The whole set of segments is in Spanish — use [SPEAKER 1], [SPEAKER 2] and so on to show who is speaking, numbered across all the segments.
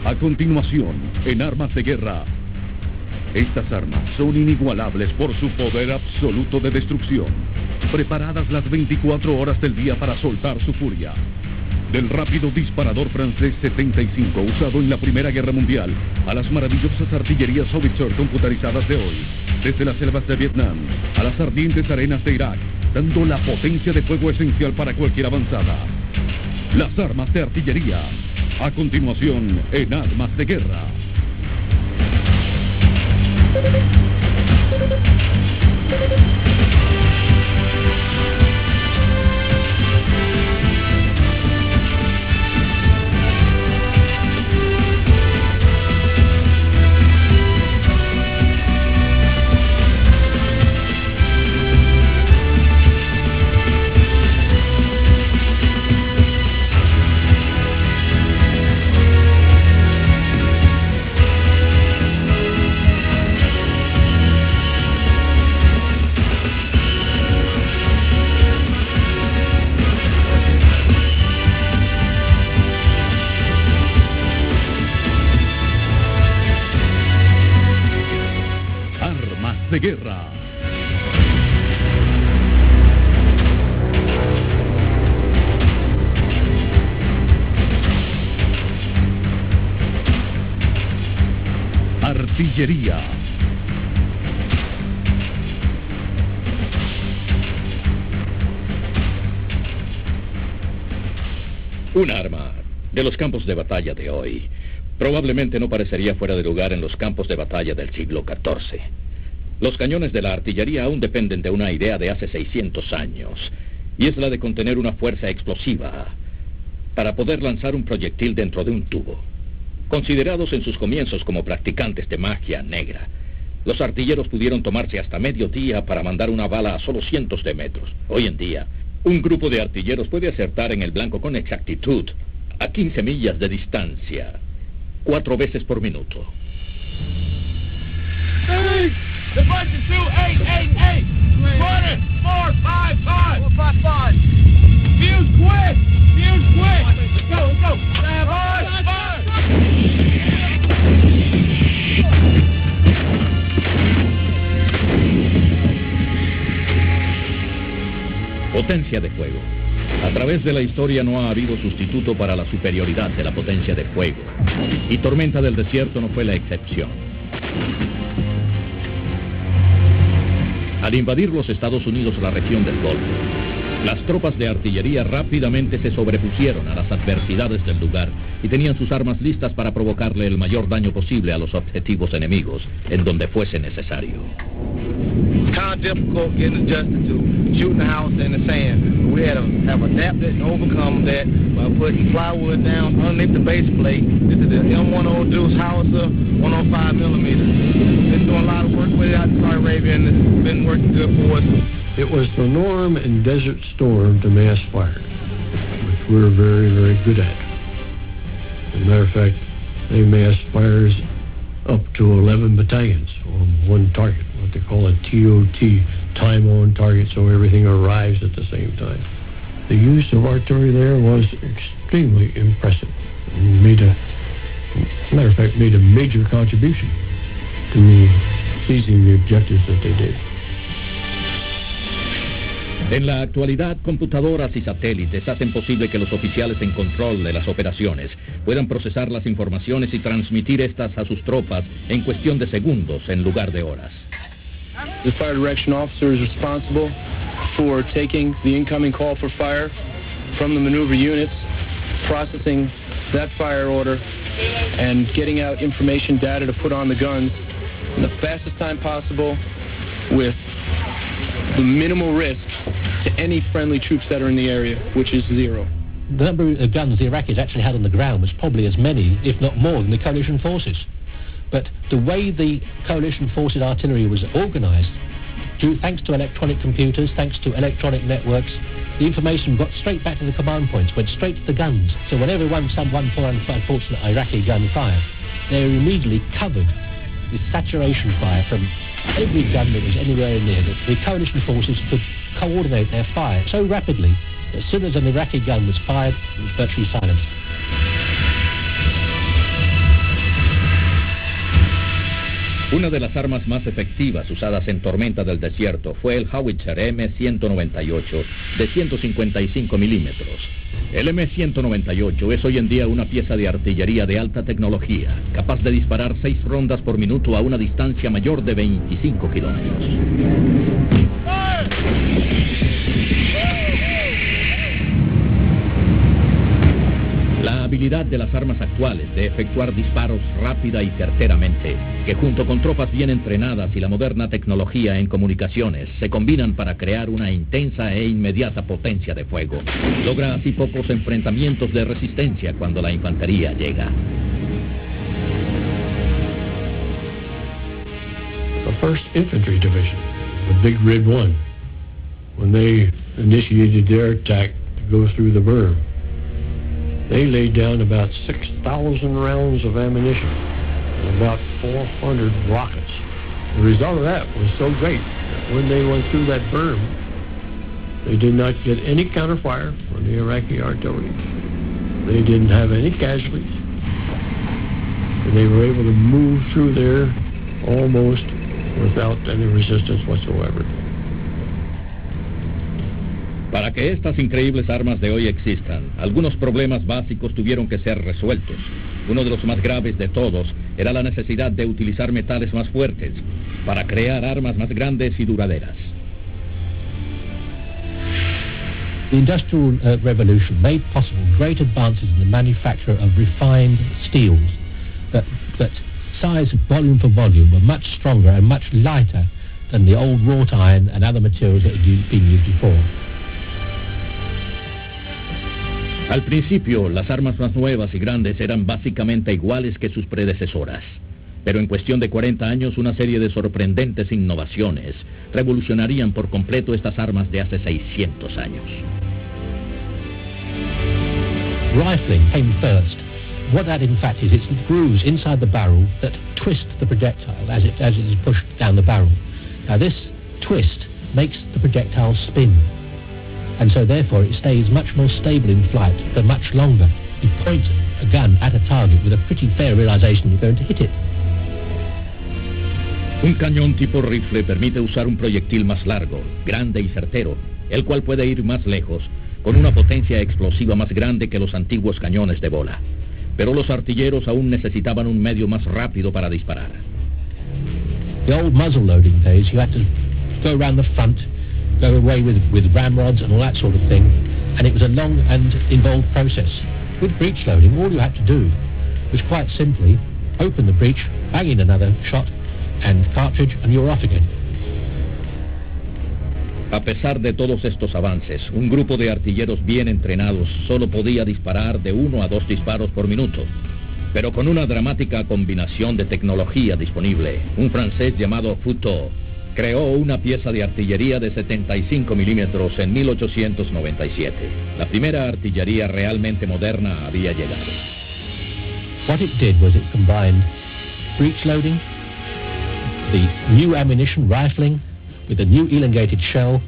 [SPEAKER 1] A continuación, en Armas de Guerra. Estas armas son inigualables por su poder absoluto de destrucción, preparadas las 24 horas del día para soltar su furia. Del rápido disparador francés 75 usado en la Primera Guerra Mundial a las maravillosas artillerías Howitzer computarizadas de hoy, desde las selvas de Vietnam a las ardientes arenas de Irak, dando la potencia de fuego esencial para cualquier avanzada. Las armas de artillería. A continuación, en Armas de Guerra. De Guerra. Artillería.
[SPEAKER 2] Un arma de los campos de batalla de hoy probablemente no parecería fuera de lugar en los campos de batalla del siglo XIV. Los cañones de la artillería aún dependen de una idea de hace 600 años, y es la de contener una fuerza explosiva para poder lanzar un proyectil dentro de un tubo. Considerados en sus comienzos como practicantes de magia negra, los artilleros pudieron tomarse hasta mediodía para mandar una bala a solo cientos de metros. Hoy en día, un grupo de artilleros puede acertar en el blanco con exactitud a 15 millas de distancia, 4 veces por minuto.
[SPEAKER 3] Hey! The bunch is 2888! Running! 455! 455! Fuse quick! Fuse quick! Let's go, let's go! Fire!
[SPEAKER 2] Potencia de fuego. A través de la historia no ha habido sustituto para la superioridad de la potencia de fuego. Y Tormenta del Desierto no fue la excepción. Al invadir los Estados Unidos la región del Golfo, las tropas de artillería rápidamente se sobrepusieron a las adversidades del lugar y tenían sus armas listas para provocarle el mayor daño posible a los objetivos enemigos en donde fuese necesario.
[SPEAKER 4] Kind of difficult getting adjusted to shooting the house in the sand. We had to have adapted and overcome that by putting plywood down underneath the base plate. This is the M10 Deuce howitzer, 105 millimeters. Been doing a lot of work with it out in Saudi Arabia, and it's been working good for us.
[SPEAKER 5] It was the norm in Desert Storm to mass fire, which we're very, very good at. As a matter of fact, they mass fires up to 11 battalions on one target, what they call a TOT, time on target, so everything arrives at the same time. The use of artillery there was extremely impressive. And made a major contribution to seizing the objectives that they did.
[SPEAKER 2] En la actualidad, computadoras y satélites hacen posible que los oficiales en control de las operaciones puedan procesar las informaciones y transmitir estas a sus tropas en cuestión de segundos en lugar de horas.
[SPEAKER 6] The fire direction officer is responsible for taking the incoming call for fire from the maneuver units, processing that fire order, and getting out information data to put on the guns in the fastest time possible with the minimal risk to any friendly troops that are in the area, which is 0.
[SPEAKER 7] The number of guns the Iraqis actually had on the ground was probably as many, if not more, than the coalition forces. But the way the coalition forces artillery was organized, thanks to electronic computers, thanks to electronic networks, the information got straight back to the command points, went straight to the guns. So whenever some poor unfortunate Iraqi gun fired, they were immediately covered with saturation fire from every gun that was anywhere near. The coalition forces could coordinate their fire so rapidly that as soon as an Iraqi gun was fired, it was virtually silenced.
[SPEAKER 2] Una de las armas más efectivas usadas en tormenta del desierto fue el Howitzer M198 de 155 milímetros. El M198 es hoy en día una pieza de artillería de alta tecnología, capaz de disparar 6 rondas por minuto a una distancia mayor de 25 kilómetros. La habilidad de las armas actuales de efectuar disparos rápida y certeramente, que junto con tropas bien entrenadas y la moderna tecnología en comunicaciones, se combinan para crear una intensa e inmediata potencia de fuego, logra así pocos enfrentamientos de resistencia cuando la infantería llega.
[SPEAKER 5] The 1st Infantry Division, the Big Red One, when they initiated their attack to go through the berm, they laid down about 6,000 rounds of ammunition and about 400 rockets. The result of that was so great that when they went through that berm, they did not get any counterfire from the Iraqi artillery. They didn't have any casualties. And they were able to move through there almost without any resistance whatsoever.
[SPEAKER 2] Para que estas increíbles armas de hoy existan, algunos problemas básicos tuvieron que ser resueltos. Uno de los más graves de todos era la necesidad de utilizar metales más fuertes para crear armas más grandes y duraderas.
[SPEAKER 7] The Industrial Revolution made possible great advances in the manufacture of refined steels that size, volume for volume, were much stronger and much lighter than the old wrought iron and other materials that had been used before.
[SPEAKER 2] Al principio, las armas más nuevas y grandes eran básicamente iguales que sus predecesoras. Pero en cuestión de 40 años, una serie de sorprendentes innovaciones revolucionarían por completo estas armas de hace 600 años.
[SPEAKER 7] Rifling came first. What that in fact is, it's grooves inside the barrel that twist the projectile as it is pushed down the barrel. Now this twist makes the projectile spin. And so therefore it stays much more stable in flight for much longer. You point a gun at a target with a pretty fair realization you're going to hit it.
[SPEAKER 2] Un cañón tipo rifle permite usar un proyectil más largo, grande y certero, el cual puede ir más lejos, con una potencia explosiva más grande que los antiguos cañones de bola. Pero los artilleros aún necesitaban un medio más rápido para disparar.
[SPEAKER 7] The old muzzle loading days, you had to go around the front, go away with ramrods and all that sort of thing, and it was a long and involved process. With breech loading, all you had to do was quite simply open the breech, bang in another shot and cartridge, and you're off again.
[SPEAKER 2] A pesar de todos estos avances, un grupo de artilleros bien entrenados solo podía disparar de 1 a 2 disparos por minuto. Pero con una dramática combinación de tecnología disponible, un francés llamado Futot creó una pieza de artillería de 75 milímetros en 1897. La primera artillería realmente moderna había llegado.
[SPEAKER 7] What it did was it combined breech loading, the new ammunition rifling with a new elongated shell,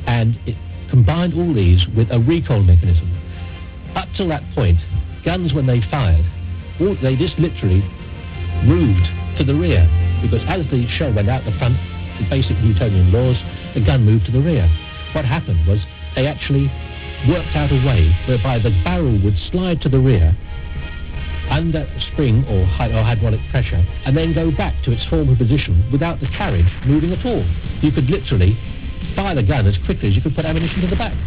[SPEAKER 7] and it combined all these with a recoil mechanism. Up till that point, guns when they fired, they just literally moved to the rear, because as the shell went out the front, the basic Newtonian laws, the gun moved to the rear. What happened was they actually worked out a way whereby the barrel would slide to the rear under spring or hydraulic pressure and then go back to its former position without the carriage moving at all. You could literally fire the gun as quickly as you could put ammunition to the back.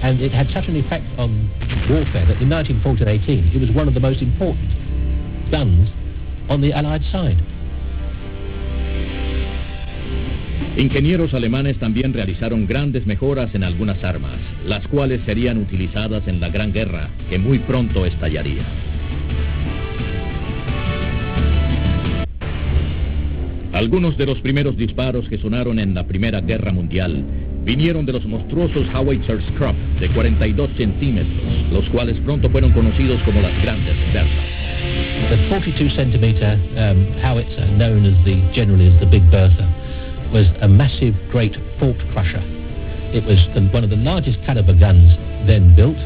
[SPEAKER 7] And it had such an effect on warfare that in 1914-18 it was one of the most important guns on the Allied side.
[SPEAKER 2] Ingenieros alemanes también realizaron grandes mejoras en algunas armas, las cuales serían utilizadas en la Gran Guerra, que muy pronto estallaría. Algunos de los primeros disparos que sonaron en la Primera Guerra Mundial vinieron de los monstruosos Howitzer Krupp de 42 centímetros, los cuales pronto fueron conocidos como las Grandes Berthas.
[SPEAKER 7] The 42 centimeter howitzer, known generally as the Big Bertha, was a massive, great fault crusher. It was one of the largest caliber guns then built.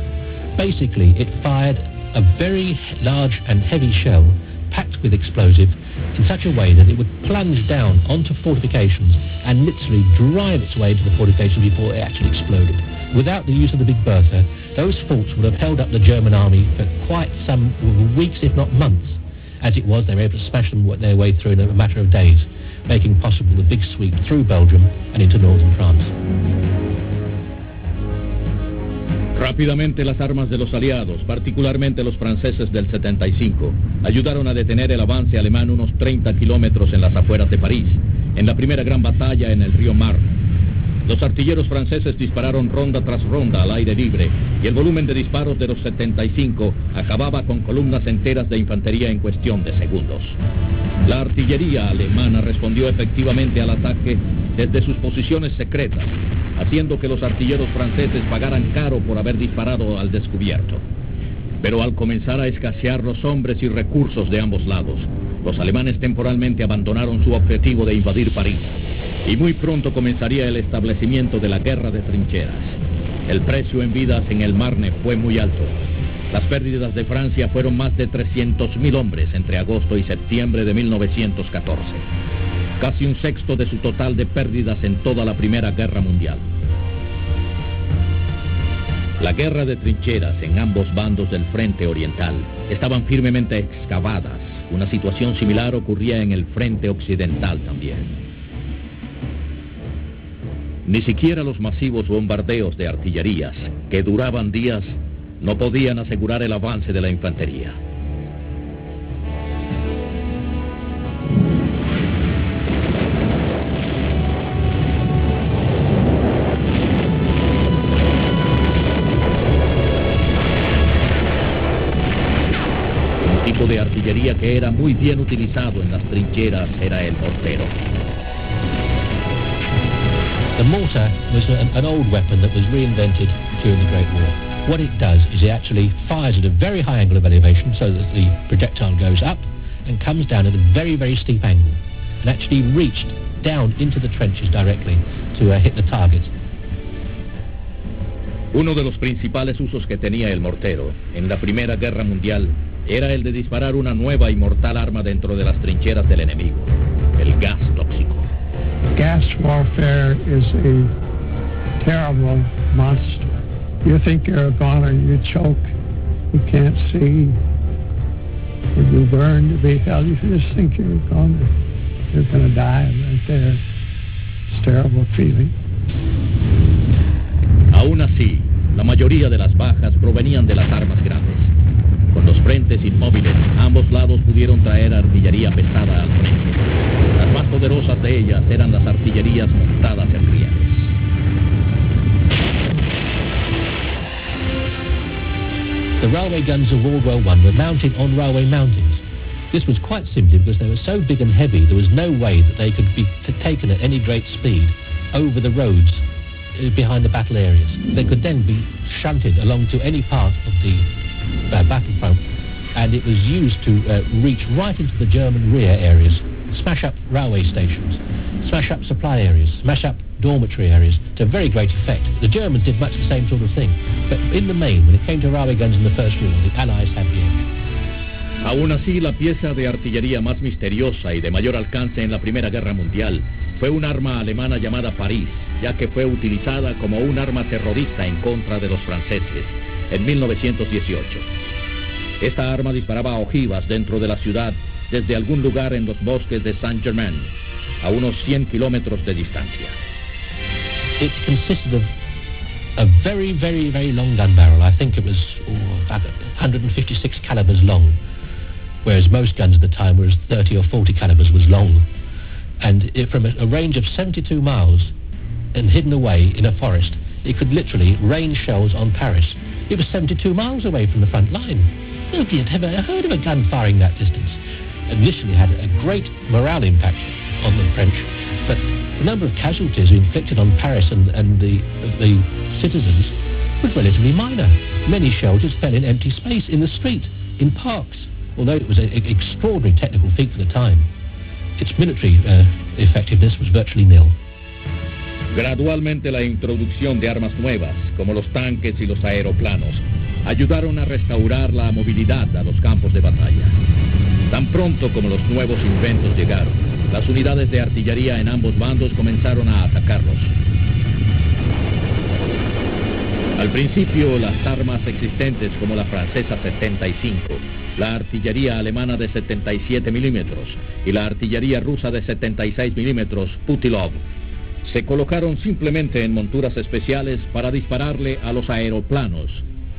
[SPEAKER 7] Basically, it fired a very large and heavy shell packed with explosive in such a way that it would plunge down onto fortifications and literally drive its way into the fortifications before it actually exploded. Without the use of the Big Bertha, those forts would have held up the German army for quite some weeks, if not months. As it was, they were able to smash them their way through in a matter of days, making possible the big sweep through Belgium and into northern France.
[SPEAKER 2] Rápidamente las armas de los aliados, particularmente los franceses del 75, ayudaron a detener el avance alemán unos 30 kilómetros en las afueras de París, en la primera gran batalla en el río Marne. Los artilleros franceses dispararon ronda tras ronda al aire libre y el volumen de disparos de los 75 acababa con columnas enteras de infantería en cuestión de segundos. La artillería alemana respondió efectivamente al ataque desde sus posiciones secretas, haciendo que los artilleros franceses pagaran caro por haber disparado al descubierto. Pero al comenzar a escasear los hombres y recursos de ambos lados, los alemanes temporalmente abandonaron su objetivo de invadir París, y muy pronto comenzaría el establecimiento de la guerra de trincheras. El precio en vidas en el Marne fue muy alto. Las pérdidas de Francia fueron más de 300.000 hombres entre agosto y septiembre de 1914. Casi un sexto de su total de pérdidas en toda la Primera Guerra Mundial. La guerra de trincheras en ambos bandos del frente oriental estaban firmemente excavadas. Una situación similar ocurría en el frente occidental también. Ni siquiera los masivos bombardeos de artillerías, que duraban días, no podían asegurar el avance de la infantería. Un tipo de artillería que era muy bien utilizado en las trincheras era el mortero.
[SPEAKER 7] The mortar was an old weapon that was reinvented during the Great War. What it does is it actually fires at a very high angle of elevation so that the projectile goes up and comes down at a very, very steep angle and actually reached down into the trenches directly to hit the target.
[SPEAKER 2] Uno de los principales usos que tenía el mortero en la Primera Guerra Mundial era el de disparar una nueva y mortal arma dentro de las trincheras del enemigo, el gas tóxico.
[SPEAKER 8] Gas warfare is a terrible monster. You think you're a goner, you choke, you can't see, you burn to be hell. You just think you're a goner, you're going to die right there. It's a terrible feeling.
[SPEAKER 2] Aún así, la mayoría de las bajas provenían de las armas grandes. Con los frentes inmóviles, ambos lados pudieron traer artillería pesada al frente. Las más poderosas de ellas eran las artillerías montadas en rieles.
[SPEAKER 7] The railway guns of World War I were mounted on railway mountings. This was quite simply because they were so big and heavy, there was no way that they could be taken at any great speed over the roads behind the battle areas. They could then be shunted along to any part of the battlefront, and it was used to reach right into the German rear areas, smash up railway stations, smash up supply areas, smash up dormitory areas to very great effect. The Germans did much the same sort of thing, but in the main, when it came to railway guns in the First War, the Allies had the edge.
[SPEAKER 2] Aún así, la pieza de artillería más misteriosa y de mayor alcance en la Primera Guerra Mundial fue un arma alemana llamada París, ya que fue utilizada como un arma terrorista en contra de los franceses en 1918. Esta arma disparaba ojivas dentro de la ciudad desde algún lugar en los bosques de Saint-Germain, a unos 100 kilómetros de distancia.
[SPEAKER 7] It consisted of a very, very, very long gun barrel. I think it was about 156 calibers long, whereas most guns at the time were 30 or 40 calibers was long. And from a range of 72 miles and hidden away in a forest, it could literally rain shells on Paris. It was 72 miles away from the front line. Nobody had ever heard of a gun firing that distance. Initially had a great morale impact on the French, but the number of casualties inflicted on Paris and the citizens was relatively minor. Many shells just fell in empty space in the street, in parks, although it was an extraordinary technical feat for the time. Its military effectiveness was virtually nil.
[SPEAKER 2] Gradualmente la introducción de armas nuevas, como los tanques y los aeroplanos, ayudaron a restaurar la movilidad a los campos de batalla. Tan pronto como los nuevos inventos llegaron, las unidades de artillería en ambos bandos comenzaron a atacarlos. Al principio, las armas existentes como la francesa 75, la artillería alemana de 77 milímetros y la artillería rusa de 76 milímetros Putilov se colocaron simplemente en monturas especiales para dispararle a los aeroplanos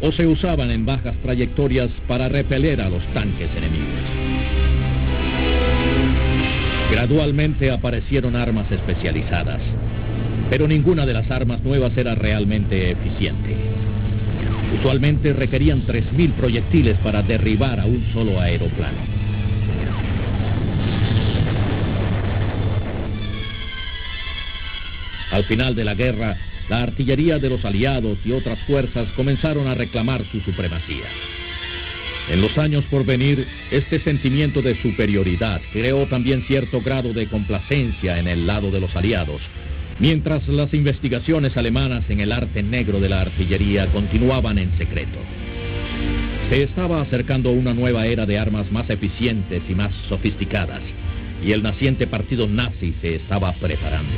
[SPEAKER 2] o se usaban en bajas trayectorias para repeler a los tanques enemigos. Gradualmente aparecieron armas especializadas, pero ninguna de las armas nuevas era realmente eficiente. Usualmente requerían 3.000 proyectiles para derribar a un solo aeroplano. Al final de la guerra, la artillería de los aliados y otras fuerzas comenzaron a reclamar su supremacía. En los años por venir, este sentimiento de superioridad creó también cierto grado de complacencia en el lado de los aliados, mientras las investigaciones alemanas en el arte negro de la artillería continuaban en secreto. Se estaba acercando una nueva era de armas más eficientes y más sofisticadas, y el naciente partido nazi se estaba preparando.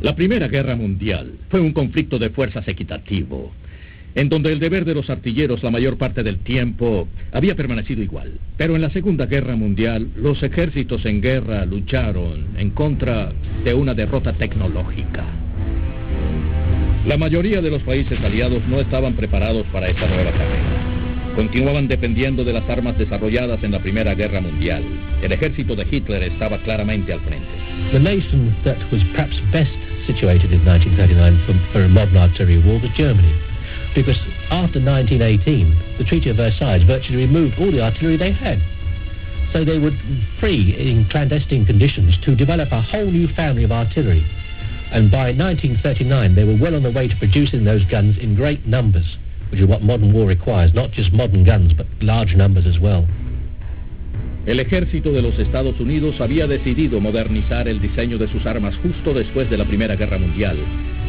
[SPEAKER 2] La Primera Guerra Mundial fue un conflicto de fuerzas equitativo, en donde el deber de los artilleros la mayor parte del tiempo había permanecido igual. Pero en la Segunda Guerra Mundial, los ejércitos en guerra lucharon en contra de una derrota tecnológica. La mayoría de los países aliados no estaban preparados para esta nueva carrera. Continuaban dependiendo de las armas desarrolladas en la Primera Guerra Mundial. El ejército de Hitler estaba claramente al frente.
[SPEAKER 7] The nation that was perhaps best situated in 1939 for a modern artillery war was Germany, because after 1918, the Treaty of Versailles virtually removed all the artillery they had. So they were free in clandestine conditions to develop a whole new family of artillery. And by 1939, they were well on the way to producing those guns in great numbers, which is what modern war requires, not just modern guns, but large numbers as well.
[SPEAKER 2] El ejército de los Estados Unidos había decidido modernizar el diseño de sus armas justo después de la Primera Guerra Mundial,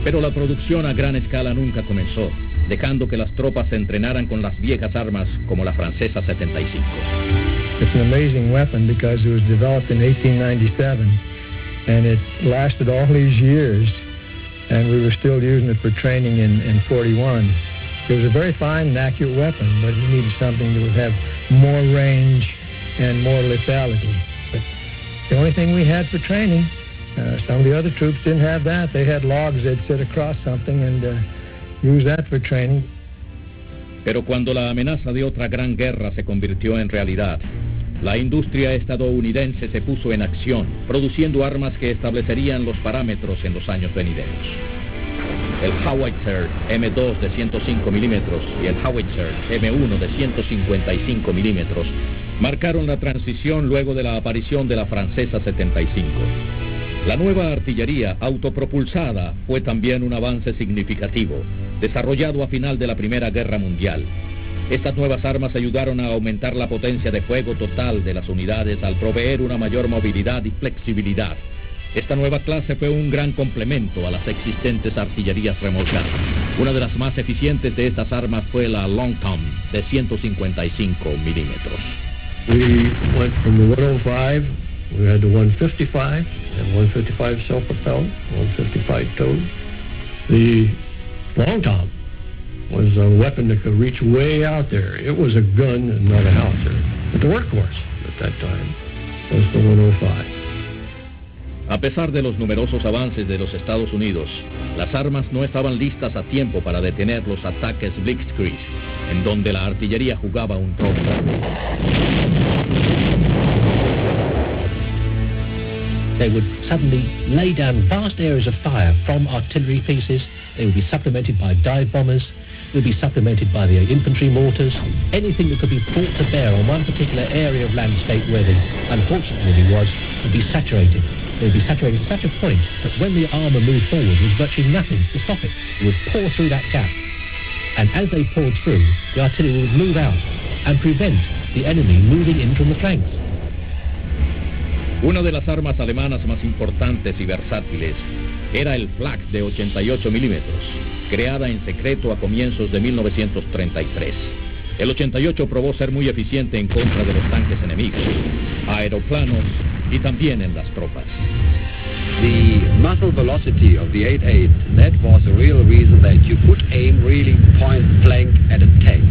[SPEAKER 2] pero la producción a gran escala nunca comenzó, dejando que las tropas se entrenaran con las viejas armas como la francesa 75.
[SPEAKER 9] It's an amazing weapon because it was developed in 1897 and it lasted all these years and we were still using it for training in 41. It was a very fine and accurate weapon, but you needed something that would have more range and more lethality. But the only thing we had for training, some of the other troops didn't have that. They had logs they'd sit across something and use that for training.
[SPEAKER 2] Pero cuando la amenaza de otra gran guerra se convirtió en realidad, la industria estadounidense se puso en acción, produciendo armas que establecerían los parámetros en los años venideros. El Howitzer M2 de 105 milímetros y el Howitzer M1 de 155 milímetros marcaron la transición luego de la aparición de la francesa 75. La nueva artillería autopropulsada fue también un avance significativo, desarrollado a final de la Primera Guerra Mundial. Estas nuevas armas ayudaron a aumentar la potencia de fuego total de las unidades al proveer una mayor movilidad y flexibilidad. Esta nueva clase fue un gran complemento a las existentes artillerías remolcadas. Una de las más eficientes de estas armas fue la Long Tom de 155 milímetros.
[SPEAKER 5] We went from the 105, we had the 155, and 155 self-propelled, 155 towed. The Long Tom was a weapon that could reach way out there. It was a gun and not a howitzer. But the workhorse at that time was the 105.
[SPEAKER 2] A pesar de los numerosos avances de los Estados Unidos, las armas no estaban listas a tiempo para detener los ataques Blitzkrieg, en donde la artillería jugaba un rol.
[SPEAKER 7] They would suddenly lay down vast areas of fire from artillery pieces. They would be supplemented by dive bombers. They would be supplemented by the infantry mortars. Anything that could be brought to bear on one particular area of landscape where the unfortunately was would be saturated. They would be saturated to such a point that when the armour moved forward, there was virtually nothing to stop it. It would pour through that gap. And as they poured through, the artillery would move out and prevent the enemy moving in from the flanks.
[SPEAKER 2] Una de las armas alemanas más importantes y versátiles era el Flak de 88 milímetros, creada en secreto a comienzos de 1933. El 88 probó ser muy eficiente en contra de los tanques enemigos, aeroplanos y también en las tropas.
[SPEAKER 10] The muzzle velocity of the 88, that was the real reason that you could aim really point blank at a tank.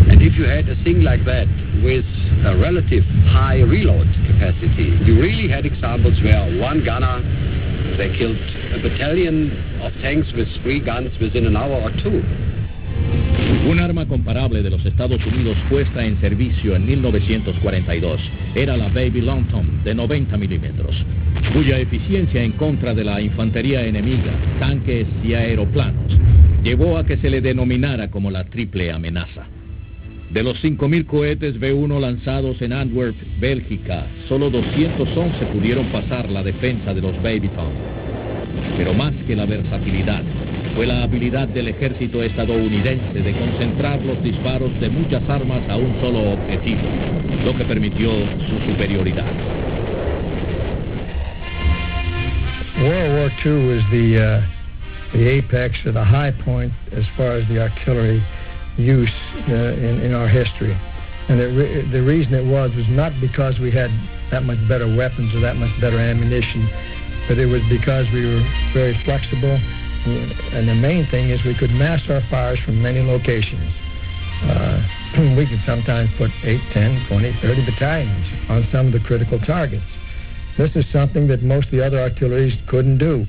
[SPEAKER 10] And if you had a thing like that with a relative high reload capacity, you really had examples where one gunner, they killed a battalion of tanks with 3 guns within an hour or 2.
[SPEAKER 2] Un arma comparable de los Estados Unidos puesta en servicio en 1942 era la Baby Long Tom de 90 milímetros, cuya eficiencia en contra de la infantería enemiga, tanques y aeroplanos llevó a que se le denominara como la triple amenaza. De los 5.000 cohetes B-1 lanzados en Antwerp, Bélgica, solo 211 pudieron pasar la defensa de los Baby Tom. Pero más que la versatilidad, fue la habilidad del ejército estadounidense de concentrar los disparos de muchas armas a un solo objetivo, lo que permitió su superioridad.
[SPEAKER 9] World War II was the apex or the high point as far as the artillery use in our history. And the reason it was not because we had that much better weapons or that much better ammunition, but it was because we were very flexible. And the main thing is we could mass our fires from many locations. We could sometimes put 8, 10, 20, 30 battalions on some of the critical targets. This is something that most of the other artilleries couldn't do.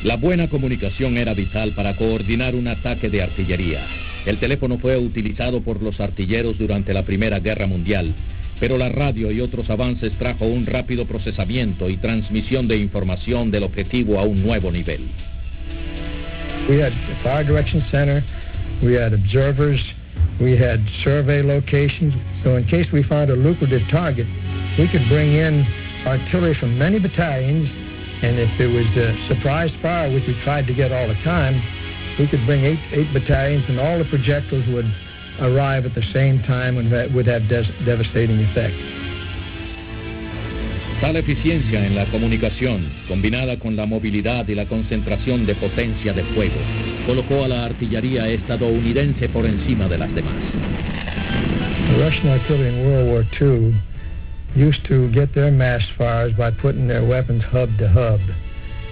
[SPEAKER 2] La buena comunicación era vital para coordinar un ataque de artillería. El teléfono fue utilizado por los artilleros durante la Primera Guerra Mundial, pero la radio y otros avances trajo un rápido procesamiento y transmisión de información del objetivo a un nuevo nivel.
[SPEAKER 9] We had a fire direction center, we had observers, we had survey locations, so in case we found a lucrative target, we could bring in artillery from many battalions, and if there was a surprise fire, which we tried to get all the time, we could bring eight battalions, and all the projectiles would arrive at the same time and that would have devastating effect.
[SPEAKER 2] Tal eficiencia en la comunicación, combinada con la movilidad y la concentración de potencia de fuego, colocó a la artillería estadounidense por encima de las demás.
[SPEAKER 9] The Russian artillery in World War II used to get their mass fires by putting their weapons hub to hub.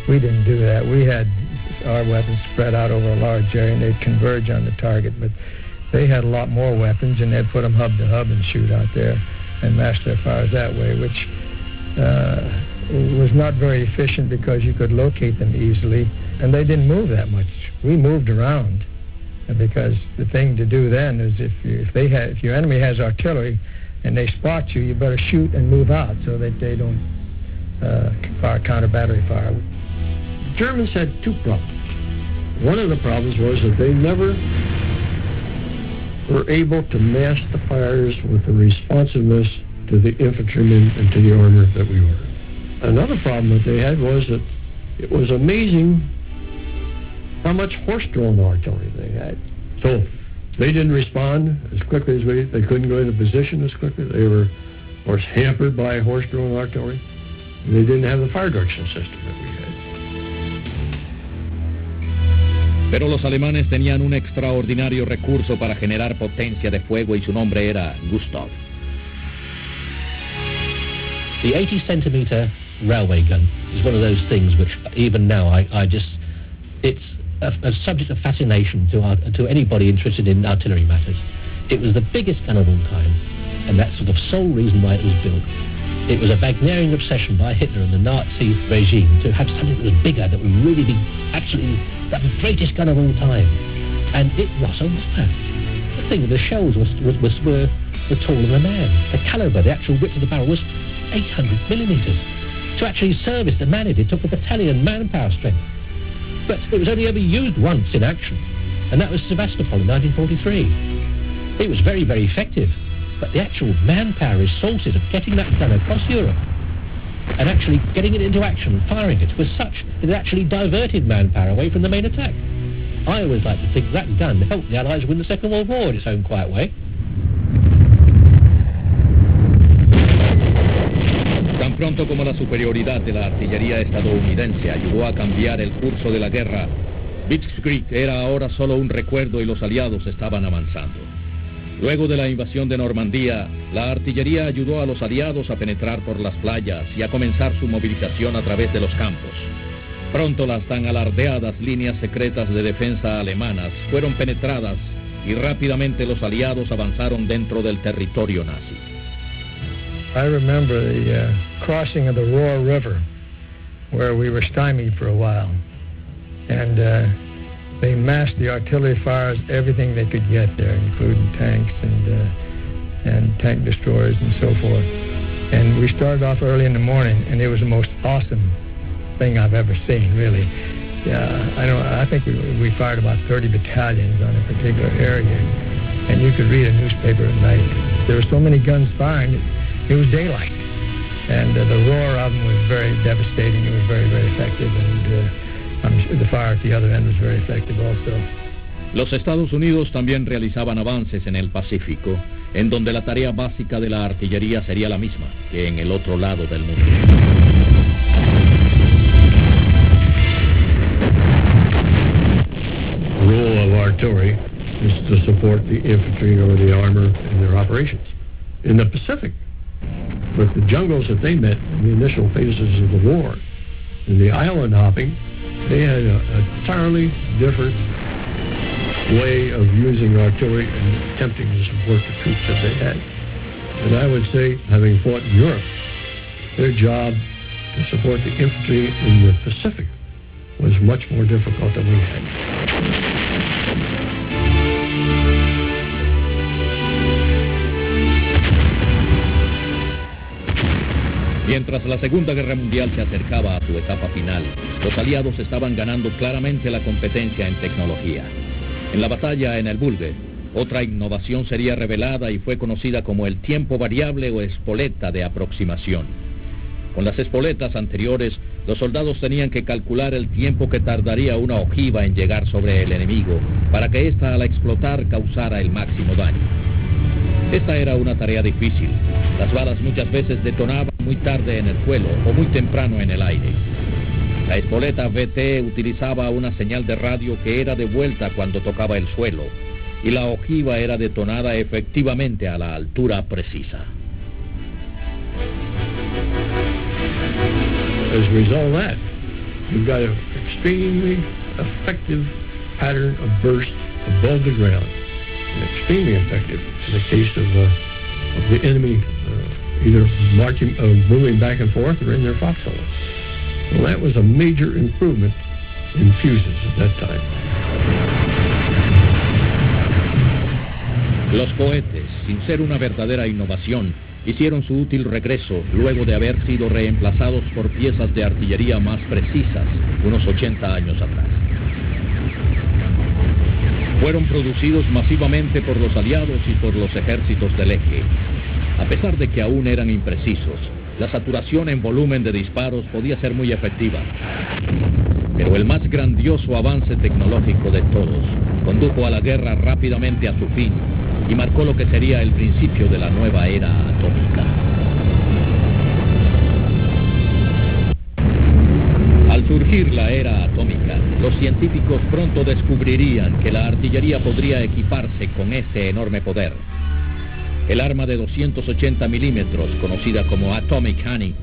[SPEAKER 9] We didn't do that. We had our weapons spread out over a large area and they'd converge on the target, but they had a lot more weapons and they'd put them hub to hub and shoot out there and mass their fires that way, which was not very efficient because you could locate them easily, and they didn't move that much. We moved around, because the thing to do then is if your enemy has artillery and they spot you, you better shoot and move out so that they don't fire counter battery fire.
[SPEAKER 5] The Germans had 2 problems. One of the problems was that they never were able to mass the fires with the responsiveness to the infantrymen and to the armor that we were. Another problem that they had was that it was amazing how much horse-drawn artillery they had. So they didn't respond as quickly as they couldn't go into position as quickly. They were, of course, hampered by horse-drawn artillery. And they didn't have the fire direction system that we had.
[SPEAKER 2] Pero los alemanes tenían un extraordinario recurso para generar potencia de fuego y su nombre era Gustav.
[SPEAKER 7] The 80-centimeter railway gun is one of those things which even now it's a subject of fascination to anybody interested in artillery matters. It was the biggest gun of all time, and that's the sole reason why it was built. It was a Wagnerian obsession by Hitler and the Nazi regime to have something that was bigger, that would really be absolutely the greatest gun of all time. And it was a whopper. The thing with the shells were taller than a man. The caliber, the actual width of the barrel was 800 millimeters. To actually service the man it took a battalion manpower strength. But it was only ever used once in action, and that was Sevastopol in 1943. It was very, very effective, but the actual manpower resources of getting that gun across Europe and actually getting it into action, firing it, was such that it actually diverted manpower away from the main attack. I always like to think that gun helped the Allies win the Second World War in its own quiet way.
[SPEAKER 2] Tan pronto como la superioridad de la artillería estadounidense ayudó a cambiar el curso de la guerra, Blitzkrieg era ahora solo un recuerdo y los aliados estaban avanzando. Luego de la invasión de Normandía, la artillería ayudó a los aliados a penetrar por las playas y a comenzar su movilización a través de los campos. Pronto las tan alardeadas líneas secretas de defensa alemanas fueron penetradas y rápidamente los aliados avanzaron dentro del territorio nazi.
[SPEAKER 9] I remember the crossing of the Rohr River, where we were stymied for a while. And they massed the artillery fires, everything they could get there, including tanks and tank destroyers and so forth. And we started off early in the morning, and it was the most awesome thing I've ever seen, really. I think we fired about 30 battalions on a particular area, and you could read a newspaper at night. There were so many guns firing, it was daylight. And the roar of them was very devastating. It was very, very effective, and the fire at the other end was very effective also.
[SPEAKER 2] Los Estados Unidos también realizaban avances en el Pacífico, en donde la tarea básica de la artillería sería la misma que en el otro lado del mundo.
[SPEAKER 5] The role of artillery is to support the infantry or the armor in their operations. In the Pacific, with the jungles that they met in the initial phases of the war, in the island hopping, they had a entirely different way of using artillery and attempting to support the troops that they had. And I would say, having fought in Europe, their job to support the infantry in the Pacific was much more difficult than we had.
[SPEAKER 2] Mientras la Segunda Guerra Mundial se acercaba a su etapa final, los aliados estaban ganando claramente la competencia en tecnología. En la batalla en el Bulge, otra innovación sería revelada y fue conocida como el tiempo variable o espoleta de aproximación. Con las espoletas anteriores, los soldados tenían que calcular el tiempo que tardaría una ojiva en llegar sobre el enemigo para que ésta al explotar causara el máximo daño. Esta era una tarea difícil. Las balas muchas veces detonaban muy tarde en el suelo o muy temprano en el aire. La espoleta VT utilizaba una señal de radio que era devuelta cuando tocaba el suelo, y la ojiva era detonada efectivamente a la altura precisa.
[SPEAKER 5] As a result of that, you've got an extremely effective pattern of burst above the ground, and extremely effective in the case of the enemy either marching, moving back and forth or in their foxholes. Well, that was a major improvement in fuses at that time.
[SPEAKER 2] Los cohetes, sin ser una verdadera innovación, hicieron su útil regreso luego de haber sido reemplazados por piezas de artillería más precisas unos 80 años atrás. Fueron producidos masivamente por los aliados y por los ejércitos del eje. A pesar de que aún eran imprecisos, la saturación en volumen de disparos podía ser muy efectiva. Pero el más grandioso avance tecnológico de todos condujo a la guerra rápidamente a su fin y marcó lo que sería el principio de la nueva era atómica. Al surgir la era atómica, los científicos pronto descubrirían que la artillería podría equiparse con ese enorme poder. El arma de 280 milímetros, conocida como Atomic Honey,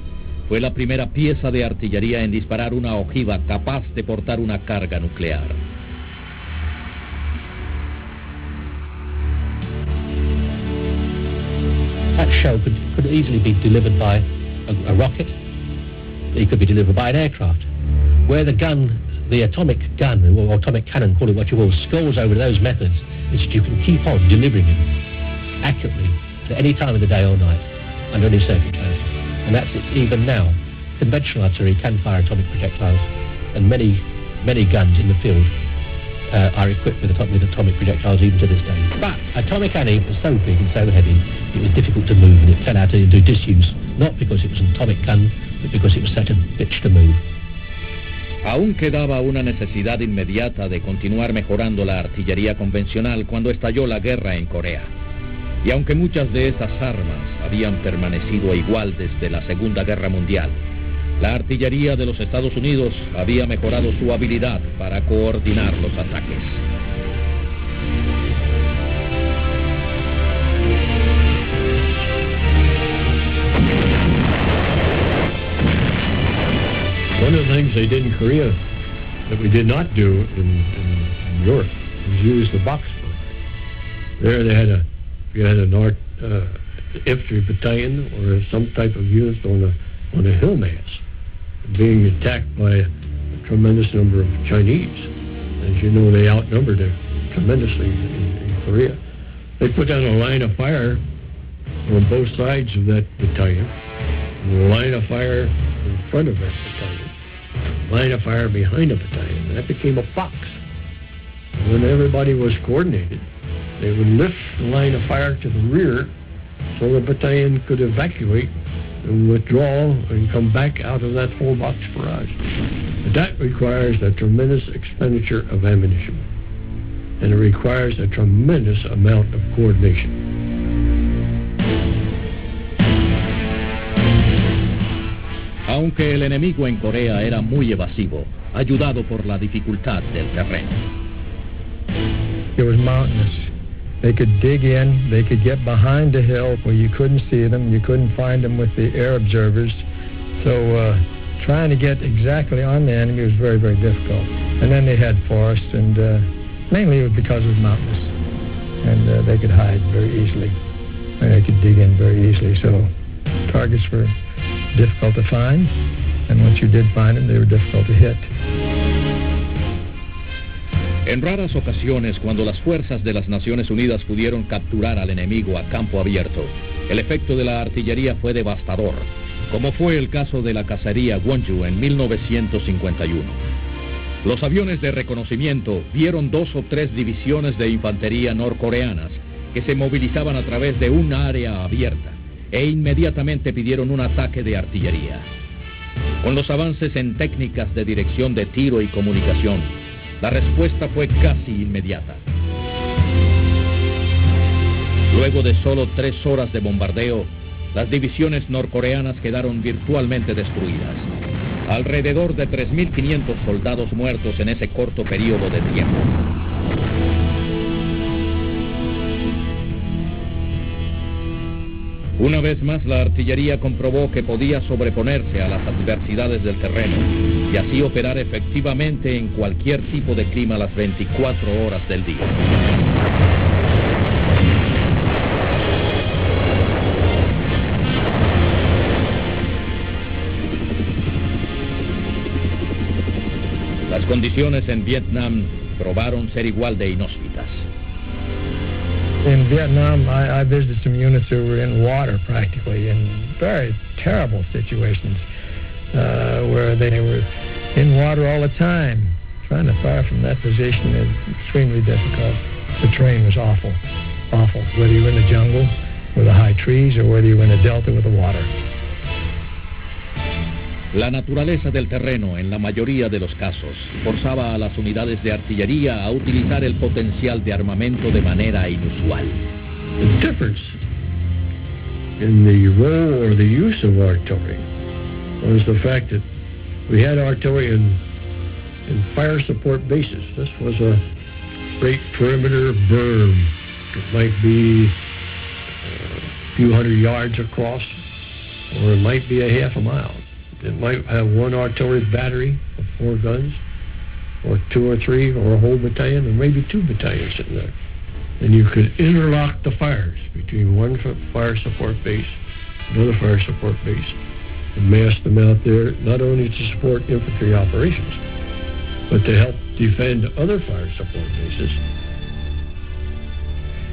[SPEAKER 2] fue la primera pieza de artillería en disparar una ojiva capaz de portar una carga nuclear.
[SPEAKER 7] That shell could easily be delivered by a rocket. It could be delivered by an aircraft. Where the gun, the atomic gun, or atomic cannon, call it what you will, scores over those methods, is that you can keep on delivering them accurately at any time of the day or night, under any circumstance. And that's it even now. Conventional artillery can fire atomic projectiles, and many guns in the field are equipped with atomic projectiles even to this day. But Atomic Annie was so big and so heavy, it was difficult to move, and it fell out into disuse, not because it was an atomic gun, but because it was such a bitch to move.
[SPEAKER 2] Aún quedaba una necesidad inmediata de continuar mejorando la artillería convencional cuando estalló la guerra en Corea. Y aunque muchas de esas armas habían permanecido igual desde la Segunda Guerra Mundial, La artillería de los Estados Unidos había mejorado su habilidad para coordinar los ataques.
[SPEAKER 5] One of the things they did in Korea that we did not do in Europe was use the box barrage. There they had you had an infantry battalion or some type of unit on a hill mass being attacked by a tremendous number of Chinese. As you know, they outnumbered it tremendously in Korea. They put down a line of fire on both sides of that battalion, and a line of fire in front of that battalion, line of fire behind the battalion. And that became a box. And when everybody was coordinated, they would lift the line of fire to the rear so the battalion could evacuate and withdraw and come back out of that whole box barrage. But that requires a tremendous expenditure of ammunition, and it requires a tremendous amount of coordination.
[SPEAKER 2] Aunque el enemigo en Corea era muy evasivo, ayudado por la dificultad del terreno.
[SPEAKER 9] It was mountainous. They could dig in, they could get behind a hill where you couldn't see them, you couldn't find them with the air observers. So trying to get exactly on the enemy was very, very difficult. And then they had forests, and mainly it was because it was mountainous. And they could hide very easily, and they could dig in very easily. So targets were difficult to find, and once you did find them, they were difficult to hit.
[SPEAKER 2] En raras ocasiones, cuando las fuerzas de las Naciones Unidas pudieron capturar al enemigo a campo abierto, el efecto de la artillería fue devastador, como fue el caso de la cacería Wonju en 1951. Los aviones de reconocimiento vieron 2 o 3 divisiones de infantería norcoreanas que se movilizaban a través de un área abierta e inmediatamente pidieron un ataque de artillería. Con los avances en técnicas de dirección de tiro y comunicación, la respuesta fue casi inmediata. Luego de solo 3 horas de bombardeo, las divisiones norcoreanas quedaron virtualmente destruidas. Alrededor de 3.500 soldados muertos en ese corto periodo de tiempo. Una vez más, la artillería comprobó que podía sobreponerse a las adversidades del terreno y así operar efectivamente en cualquier tipo de clima las 24 horas del día. Las condiciones en Vietnam probaron ser igual de inhóspitas.
[SPEAKER 9] In Vietnam, I visited some units who were in water practically, in very terrible situations, where they were in water all the time. Trying to fire from that position is extremely difficult. The terrain was awful, whether you were in the jungle with the high trees or whether you were in a delta with the water.
[SPEAKER 2] La naturaleza del terreno, en la mayoría de los casos, forzaba a las unidades de artillería a utilizar el potencial de armamento de manera inusual.
[SPEAKER 5] The difference in the role or the use of artillery was the fact that we had artillery in fire support bases. This was a great perimeter berm. It might be a few hundred yards across, or it might be a half a mile. It might have 1 artillery battery of 4 guns, or 2 or 3, or a whole battalion, or maybe 2 battalions sitting there. And you could interlock the fires between one fire support base, another fire support base, and mass them out there, not only to support infantry operations, but to help defend other fire support bases.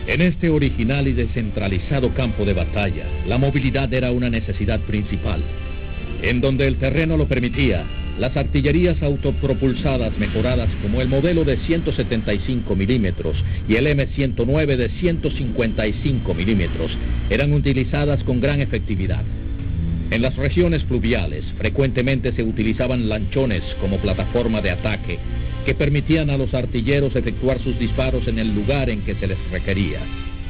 [SPEAKER 2] En este original y descentralizado campo de batalla, la movilidad era una necesidad principal. En donde el terreno lo permitía, las artillerías autopropulsadas mejoradas como el modelo de 175 milímetros y el M109 de 155 milímetros eran utilizadas con gran efectividad. En las regiones fluviales frecuentemente se utilizaban lanchones como plataforma de ataque que permitían a los artilleros efectuar sus disparos en el lugar en que se les requería.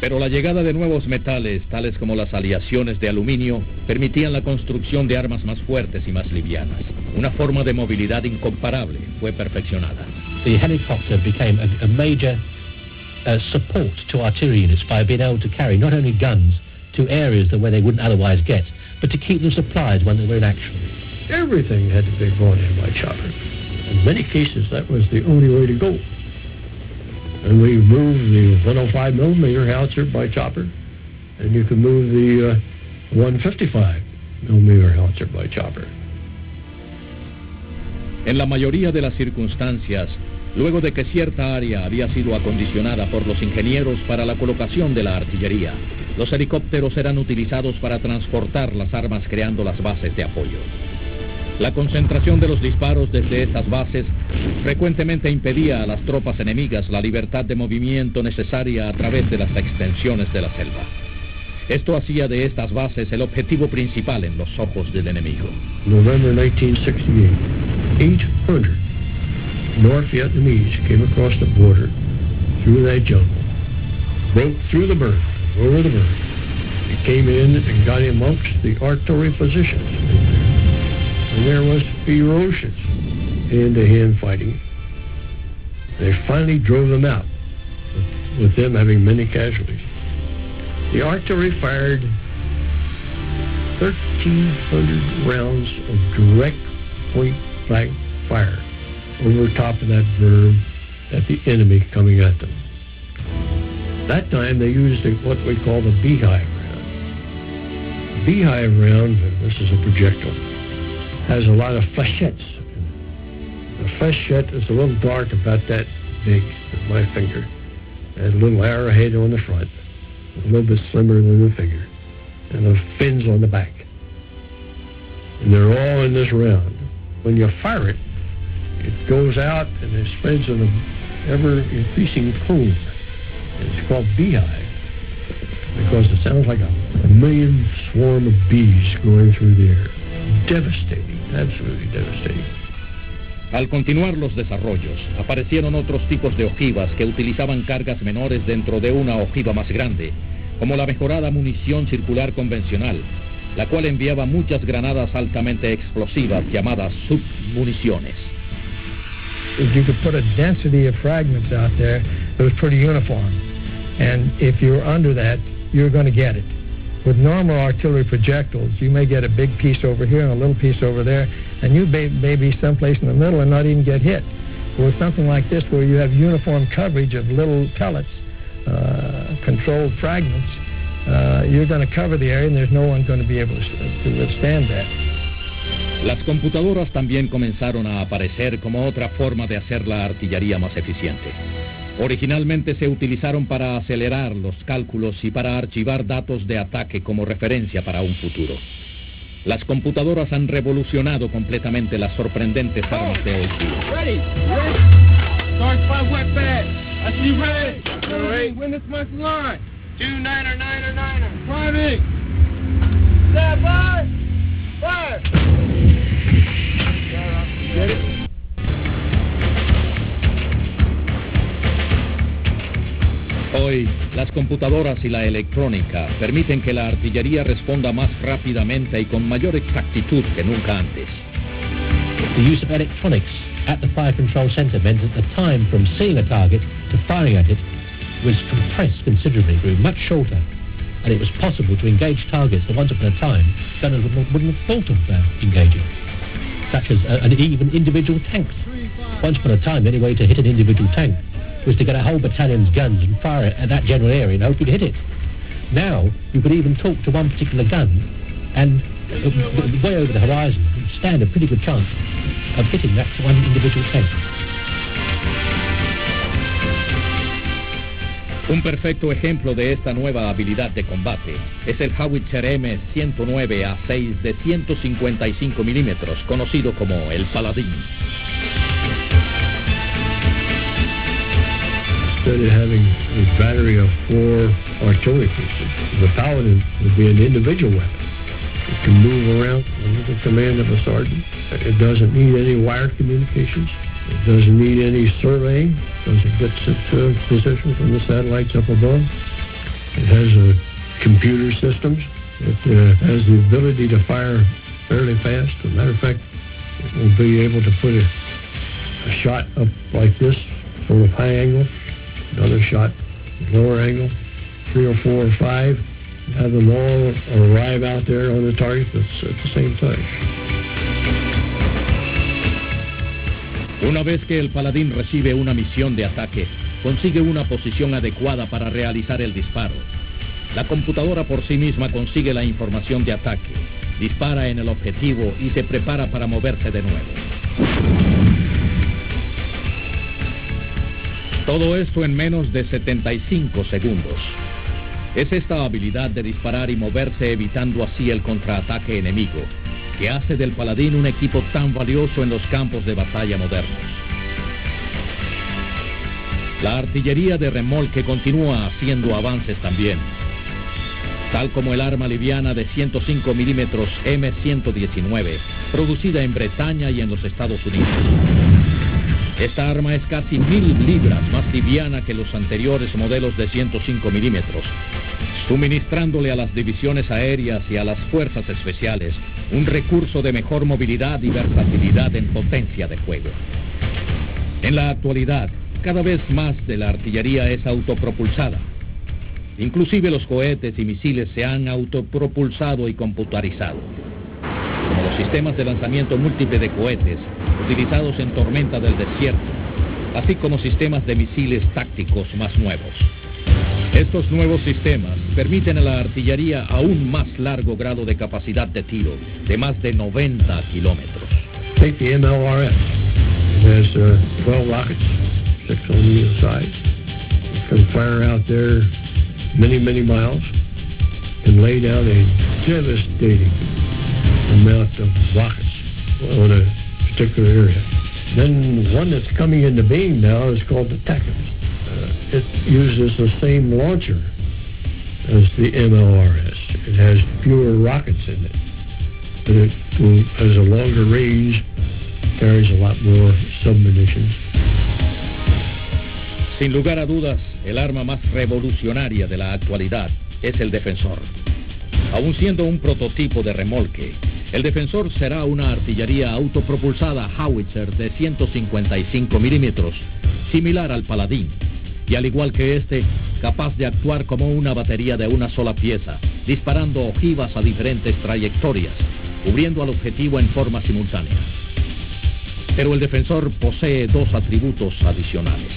[SPEAKER 2] Pero la llegada de nuevos metales, tales como las aleaciones de aluminio, permitían la construcción de armas más fuertes y más livianas. Una forma de movilidad incomparable fue perfeccionada.
[SPEAKER 7] The helicopter became a major support to artillery units by being able to carry not only guns to areas where they wouldn't otherwise get, but to keep them supplied when they were in action.
[SPEAKER 5] Everything had to be brought in by chopper. In many cases, that was the only way to go. And we moved the 105 millimeter howitzer by chopper, and you could move the 155 millimeter howitzer by chopper.
[SPEAKER 2] En la mayoría de las circunstancias, luego de que cierta área había sido acondicionada por los ingenieros para la colocación de la artillería, los helicópteros eran utilizados para transportar las armas creando las bases de apoyo. La concentración de los disparos desde estas bases frecuentemente impedía a las tropas enemigas la libertad de movimiento necesaria a través de las extensiones de la selva. Esto hacía de estas bases el objetivo principal en los ojos del enemigo.
[SPEAKER 5] November 1968, 800 North Vietnamese came across the border through that jungle, broke through the berm, over the berm, and came in and got amongst the artillery positions. And there was ferocious hand-to-hand fighting. They finally drove them out, with them having many casualties. The artillery fired 1,300 rounds of direct point-blank fire over top of that berm at the enemy coming at them. That time they used what we call the beehive round. Beehive round, this is a projectile, has a lot of flechettes. The flechette is a little dark, about that big with my finger, and a little arrowhead on the front, a little bit slimmer than the finger, and the fins on the back. And they're all in this round. When you fire it, it goes out and it spreads in an ever-increasing cone. And it's called beehive because it sounds like a million swarm of bees going through the air. Devastating, absolutely devastating.
[SPEAKER 2] Al continuar los desarrollos, aparecieron otros tipos de ojivas que utilizaban cargas menores dentro de una ojiva más grande, como la mejorada munición circular convencional, la cual enviaba muchas granadas altamente explosivas llamadas submuniciones.
[SPEAKER 9] If you could put a density of fragments out there, it was pretty uniform. And if you're under that, you're going to get it. With normal artillery projectiles, you may get a big piece over here and a little piece over there, and you may be someplace in the middle and not even get hit. With something like this, where you have uniform coverage of little pellets, controlled fragments, you're going to cover the area, and there's no one going to be able to withstand that.
[SPEAKER 2] Las computadoras también comenzaron a aparecer como otra forma de hacer la artillería más eficiente. Originalmente se utilizaron para acelerar los cálculos y para archivar datos de ataque como referencia para un futuro. Las computadoras han revolucionado completamente las sorprendentes armas de hoy día.
[SPEAKER 3] Ready? Start by wet bag. I see ready. All right. Win this much line. 2-9er, 9er, 9er. Priming. Stand by. Fire. Get it?
[SPEAKER 2] Hoy, las computadoras y la electrónica permiten que la artillería responda más rápidamente y con mayor exactitud que nunca antes.
[SPEAKER 7] The use of electronics at the fire control center meant that the time from seeing a target to firing at it was compressed considerably, grew much shorter, and it was possible to engage targets that once upon a time gunners wouldn't have thought of engaging, such as even individual tanks. Once upon a time, the only way to hit an individual tank was to get a whole battalion's guns and fire it at that general area and hope you'd hit it. Now, you could even talk to one particular gun and way over the horizon stand a pretty good chance of hitting that one individual tank.
[SPEAKER 2] Un perfecto ejemplo de esta nueva habilidad de combate es el Howitzer M109A6 de 155 milímetros, conocido como el Paladín.
[SPEAKER 5] Instead of having a battery of 4 artillery pieces, the Paladin would be an individual weapon. It can move around under the command of a sergeant. It doesn't need any wired communications. It doesn't need any surveying because it gets its position from the satellites up above. It has computer systems. It has the ability to fire fairly fast. As a matter of fact, it will be able to put a shot up like this, sort of high angle, another shot lower angle, 3 or 4 or 5, have them all arrive out there on the target at the same time.
[SPEAKER 2] Una vez que el paladín recibe una misión de ataque, consigue una posición adecuada para realizar el disparo. La computadora por sí misma consigue la información de ataque, dispara en el objetivo y se prepara para moverse de nuevo. Todo esto en menos de 75 segundos. Es esta habilidad de disparar y moverse evitando así el contraataque enemigo que hace del paladín un equipo tan valioso en los campos de batalla modernos. La artillería de remolque continúa haciendo avances también, tal como el arma liviana de 105 milímetros M119, producida en Bretaña y en los Estados Unidos. Esta arma es casi 1000 libras más liviana que los anteriores modelos de 105 milímetros, suministrándole a las divisiones aéreas y a las fuerzas especiales un recurso de mejor movilidad y versatilidad en potencia de fuego. En la actualidad, cada vez más de la artillería es autopropulsada. Inclusive los cohetes y misiles se han autopropulsado y computarizado, como los sistemas de lanzamiento múltiple de cohetes utilizados en Tormenta del Desierto, así como sistemas de misiles tácticos más nuevos. Estos nuevos sistemas permiten a la artillería aún más largo grado de capacidad de tiro, de más de 90 kilómetros.
[SPEAKER 5] Take the MLRS. It has 12 rockets, 6 on either side. It can fire out there many miles and lay down a devastating amount of rockets on a particular area. Then one that's coming into being now is called the TACMS. It uses the same launcher as the MLRS. It has fewer rockets in it, but it has a longer range, carries a lot more submunitions.
[SPEAKER 2] Sin lugar a dudas, el arma más revolucionaria de la actualidad es el Defensor. Aun siendo un prototipo de remolque, el Defensor será una artillería autopropulsada Howitzer de 155 milímetros, similar al Paladín, y al igual que este, capaz de actuar como una batería de una sola pieza, disparando ojivas a diferentes trayectorias, cubriendo al objetivo en forma simultánea. Pero el Defensor posee 2 atributos adicionales.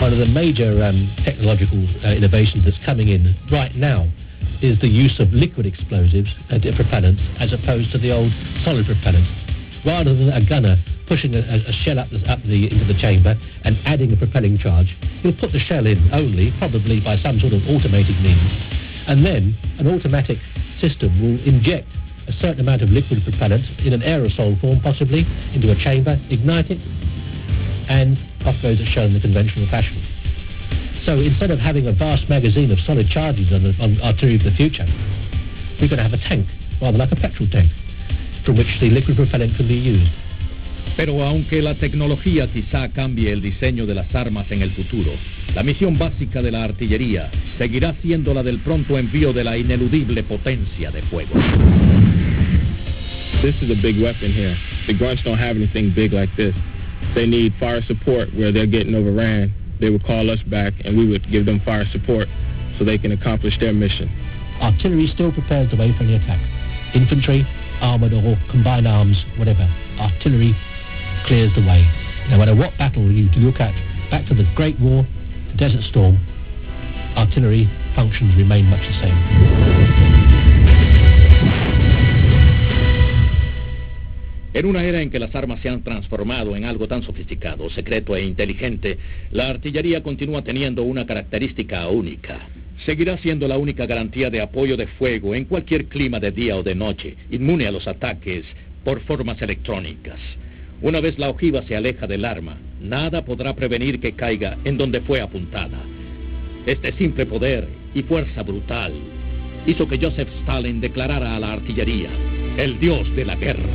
[SPEAKER 7] One of the major technological innovations that's coming in right now is the use of liquid explosives and propellants as opposed to the old solid propellants. Rather than a gunner pushing a shell into the chamber and adding a propelling charge, he'll put the shell in only, probably by some sort of automated means, and then an automatic system will inject a certain amount of liquid propellant in an aerosol form possibly into a chamber, ignite it, and off goes the shell in the conventional fashion. So instead of having a vast magazine of solid charges on artillery of the future, we're going to have a tank, rather like a petrol tank, from which the liquid propellant can be used.
[SPEAKER 2] Pero aunque la tecnología quizá cambie el diseño de las armas en el futuro, la misión básica de la artillería seguirá siendo la del pronto envío de la ineludible potencia de fuego.
[SPEAKER 6] This is a big weapon here. The grunts don't have anything big like this. They need fire support where they're getting overran. They would call us back and we would give them fire support so they can accomplish their mission.
[SPEAKER 7] Artillery still prepares the way for any attack. Infantry, armoured or combined arms, whatever. Artillery clears the way. No matter what battle you look at, back to the Great War, the Desert Storm, artillery functions remain much the same.
[SPEAKER 2] En una era en que las armas se han transformado en algo tan sofisticado, secreto e inteligente, la artillería continúa teniendo una característica única. Seguirá siendo la única garantía de apoyo de fuego en cualquier clima de día o de noche, inmune a los ataques por formas electrónicas. Una vez la ojiva se aleja del arma, nada podrá prevenir que caiga en donde fue apuntada. Este simple poder y fuerza brutal hizo que Joseph Stalin declarara a la artillería el dios de la guerra.